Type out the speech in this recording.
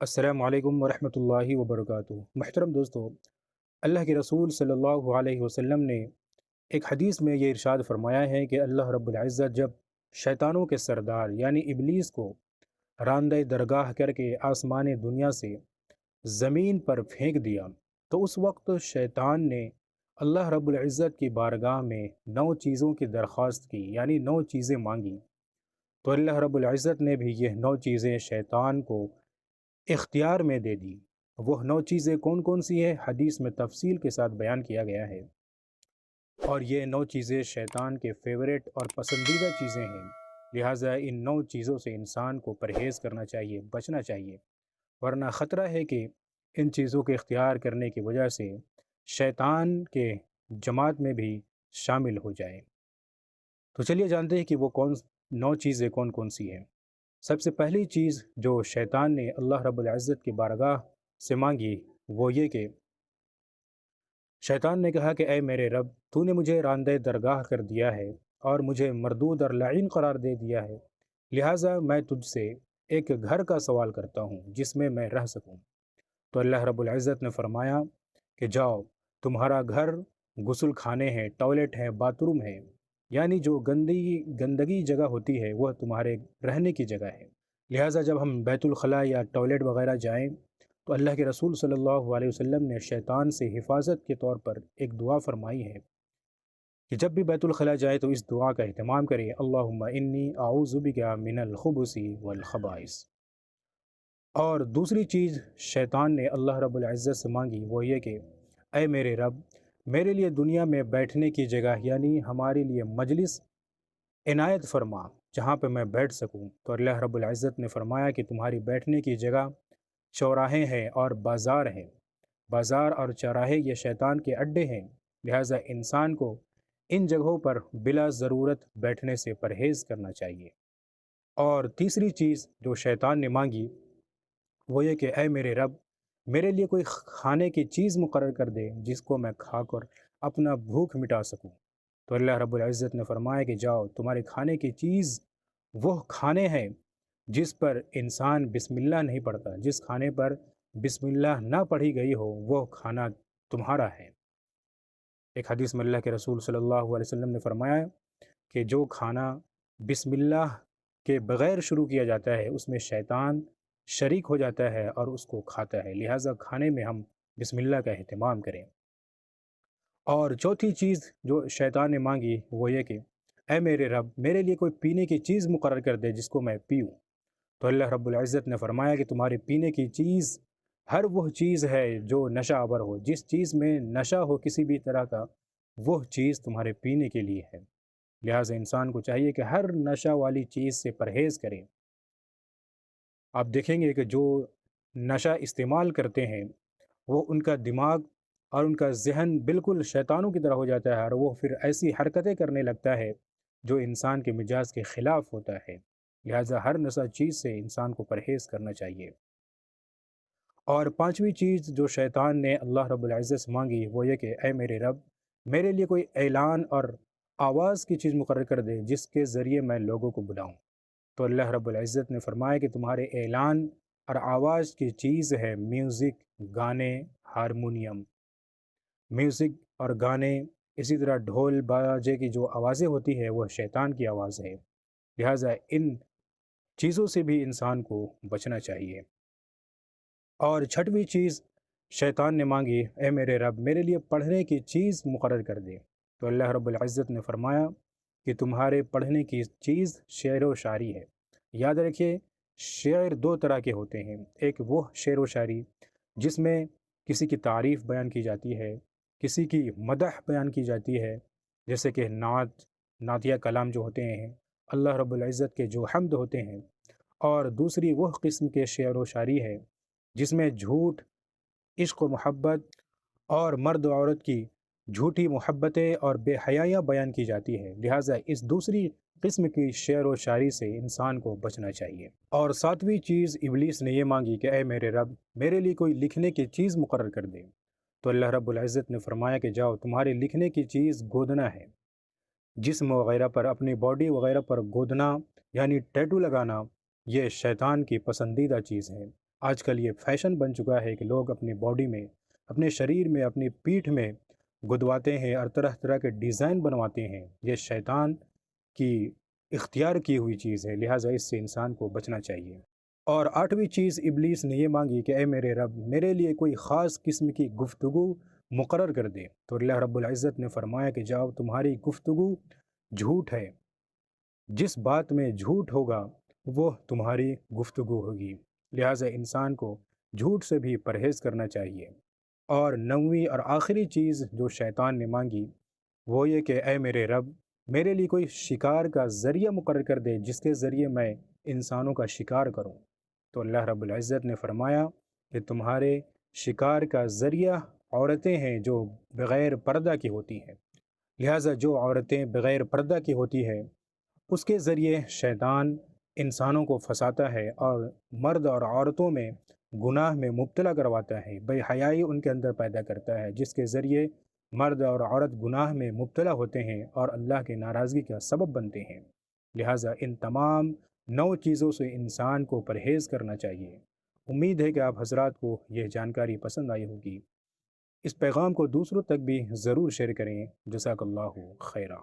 السلام علیکم ورحمۃ اللہ وبرکاتہ۔ محترم دوستو، اللہ کے رسول صلی اللہ علیہ وسلم نے ایک حدیث میں یہ ارشاد فرمایا ہے کہ اللہ رب العزت جب شیطانوں کے سردار یعنی ابلیس کو راندہ درگاہ کر کے آسمان دنیا سے زمین پر پھینک دیا تو اس وقت شیطان نے اللہ رب العزت کی بارگاہ میں 9 چیزوں کی درخواست کی، یعنی 9 چیزیں مانگی۔ تو اللہ رب العزت نے بھی یہ 9 چیزیں شیطان کو اختیار میں دے دی۔ وہ 9 چیزیں کون کون سی ہیں، حدیث میں تفصیل کے ساتھ بیان کیا گیا ہے، اور یہ 9 چیزیں شیطان کے فیورٹ اور پسندیدہ چیزیں ہیں۔ لہٰذا ان 9 چیزوں سے انسان کو پرہیز کرنا چاہیے، بچنا چاہیے، ورنہ خطرہ ہے کہ ان چیزوں کے اختیار کرنے کی وجہ سے شیطان کے جماعت میں بھی شامل ہو جائے۔ تو چلیے جانتے ہیں کہ وہ 9 چیزیں کون کون سی ہیں۔ سب سے پہلی چیز جو شیطان نے اللہ رب العزت کی بارگاہ سے مانگی وہ یہ کہ شیطان نے کہا کہ اے میرے رب، تو نے مجھے راندہ درگاہ کر دیا ہے اور مجھے مردود اور لعین قرار دے دیا ہے، لہٰذا میں تجھ سے ایک گھر کا سوال کرتا ہوں جس میں میں رہ سکوں۔ تو اللہ رب العزت نے فرمایا کہ جاؤ، تمہارا گھر غسل خانے ہیں، ٹوائلٹ ہیں، باتھ روم ہے، یعنی جو گندگی جگہ ہوتی ہے وہ تمہارے رہنے کی جگہ ہے۔ لہٰذا جب ہم بیت الخلاء یا ٹوائلٹ وغیرہ جائیں تو اللہ کے رسول صلی اللہ علیہ وسلم نے شیطان سے حفاظت کے طور پر ایک دعا فرمائی ہے کہ جب بھی بیت الخلاء جائے تو اس دعا کا اہتمام کرے، اللہم انی اعوذ بک من الخبث والخبائث۔ اور دوسری چیز شیطان نے اللہ رب العزت سے مانگی وہ یہ کہ اے میرے رب، میرے لیے دنیا میں بیٹھنے کی جگہ یعنی ہمارے لیے مجلس عنایت فرما جہاں پہ میں بیٹھ سکوں۔ تو اللہ رب العزت نے فرمایا کہ تمہاری بیٹھنے کی جگہ چوراہے ہیں اور بازار ہیں۔ بازار اور چوراہے یہ شیطان کے اڈے ہیں، لہٰذا انسان کو ان جگہوں پر بلا ضرورت بیٹھنے سے پرہیز کرنا چاہیے۔ اور تیسری چیز جو شیطان نے مانگی وہ یہ کہ اے میرے رب، میرے لیے کوئی کھانے کی چیز مقرر کر دے جس کو میں کھا کر اپنا بھوک مٹا سکوں۔ تو اللہ رب العزت نے فرمایا کہ جاؤ، تمہارے کھانے کی چیز وہ کھانے ہیں جس پر انسان بسم اللہ نہیں پڑھتا، جس کھانے پر بسم اللہ نہ پڑھی گئی ہو وہ کھانا تمہارا ہے۔ ایک حدیث میں اللہ کے رسول صلی اللہ علیہ وسلم نے فرمایا کہ جو کھانا بسم اللہ کے بغیر شروع کیا جاتا ہے اس میں شیطان شریک ہو جاتا ہے اور اس کو کھاتا ہے، لہٰذا کھانے میں ہم بسم اللہ کا اہتمام کریں۔ اور چوتھی چیز جو شیطان نے مانگی وہ یہ کہ اے میرے رب، میرے لیے کوئی پینے کی چیز مقرر کر دے جس کو میں پیوں۔ تو اللہ رب العزت نے فرمایا کہ تمہارے پینے کی چیز ہر وہ چیز ہے جو نشہ آور ہو، جس چیز میں نشہ ہو کسی بھی طرح کا وہ چیز تمہارے پینے کے لیے ہے۔ لہٰذا انسان کو چاہیے کہ ہر نشہ والی چیز سے پرہیز کرے۔ آپ دیکھیں گے کہ جو نشہ استعمال کرتے ہیں وہ ان کا دماغ اور ان کا ذہن بالکل شیطانوں کی طرح ہو جاتا ہے، اور وہ پھر ایسی حرکتیں کرنے لگتا ہے جو انسان کے مزاج کے خلاف ہوتا ہے۔ لہٰذا ہر نشہ چیز سے انسان کو پرہیز کرنا چاہیے۔ اور پانچویں چیز جو شیطان نے اللہ رب العزت سے مانگی وہ یہ کہ اے میرے رب، میرے لیے کوئی اعلان اور آواز کی چیز مقرر کر دے جس کے ذریعے میں لوگوں کو بلاؤں۔ تو اللہ رب العزت نے فرمایا کہ تمہارے اعلان اور آواز کی چیز ہے میوزک، گانے، ہارمونیم۔ میوزک اور گانے، اسی طرح ڈھول باجے کی جو آوازیں ہوتی ہے وہ شیطان کی آواز ہے، لہٰذا ان چیزوں سے بھی انسان کو بچنا چاہیے۔ اور چھٹویں چیز شیطان نے مانگی اے میرے رب، میرے لیے پڑھنے کی چیز مقرر کر دے۔ تو اللہ رب العزت نے فرمایا کہ تمہارے پڑھنے کی چیز شعر و شاعری ہے۔ یاد رکھیے، شعر 2 طرح کے ہوتے ہیں، ایک وہ شعر و شاعری جس میں کسی کی تعریف بیان کی جاتی ہے، کسی کی مدح بیان کی جاتی ہے، جیسے کہ نعتیہ کلام جو ہوتے ہیں، اللہ رب العزت کے جو حمد ہوتے ہیں۔ اور دوسری وہ قسم کے شعر و شاعری ہے جس میں جھوٹ، عشق و محبت اور مرد و عورت کی جھوٹی محبتیں اور بے حیائیاں بیان کی جاتی ہے، لہٰذا اس دوسری قسم کی شعر و شاعری سے انسان کو بچنا چاہیے۔ اور ساتویں چیز ابلیس نے یہ مانگی کہ اے میرے رب، میرے لیے کوئی لکھنے کی چیز مقرر کر دے۔ تو اللہ رب العزت نے فرمایا کہ جاؤ، تمہارے لکھنے کی چیز گودنا ہے۔ جسم وغیرہ پر، اپنی باڈی وغیرہ پر گودنا یعنی ٹیٹو لگانا یہ شیطان کی پسندیدہ چیز ہے، آج کل یہ فیشن بن چکا ہے کہ لوگ اپنی باڈی میں، اپنے شریر میں، اپنی پیٹھ میں گدواتے ہیں اور طرح طرح کے ڈیزائن بنواتے ہیں۔ یہ شیطان کی اختیار کی ہوئی چیز ہے، لہٰذا اس سے انسان کو بچنا چاہیے۔ اور آٹھویں چیز ابلیس نے یہ مانگی کہ اے میرے رب، میرے لیے کوئی خاص قسم کی گفتگو مقرر کر دے، تو اللہ رب العزت نے فرمایا کہ جاؤ، تمہاری گفتگو جھوٹ ہے، جس بات میں جھوٹ ہوگا وہ تمہاری گفتگو ہوگی، لہٰذا انسان کو جھوٹ سے بھی پرہیز کرنا چاہیے۔ اور نویں اور آخری چیز جو شیطان نے مانگی وہ یہ کہ اے میرے رب، میرے لیے کوئی شکار کا ذریعہ مقرر کر دے جس کے ذریعے میں انسانوں کا شکار کروں، تو اللہ رب العزت نے فرمایا کہ تمہارے شکار کا ذریعہ عورتیں ہیں جو بغیر پردہ کی ہوتی ہیں، لہٰذا جو عورتیں بغیر پردہ کی ہوتی ہے اس کے ذریعے شیطان انسانوں کو پھنساتا ہے اور مرد اور عورتوں میں گناہ میں مبتلا کرواتا ہے، بے حیائی ان کے اندر پیدا کرتا ہے، جس کے ذریعے مرد اور عورت گناہ میں مبتلا ہوتے ہیں اور اللہ کی ناراضگی کا سبب بنتے ہیں۔ لہٰذا ان تمام 9 چیزوں سے انسان کو پرہیز کرنا چاہیے۔ امید ہے کہ آپ حضرات کو یہ جانکاری پسند آئی ہوگی۔ اس پیغام کو دوسروں تک بھی ضرور شیئر کریں۔ جزاک اللہ خیرہ۔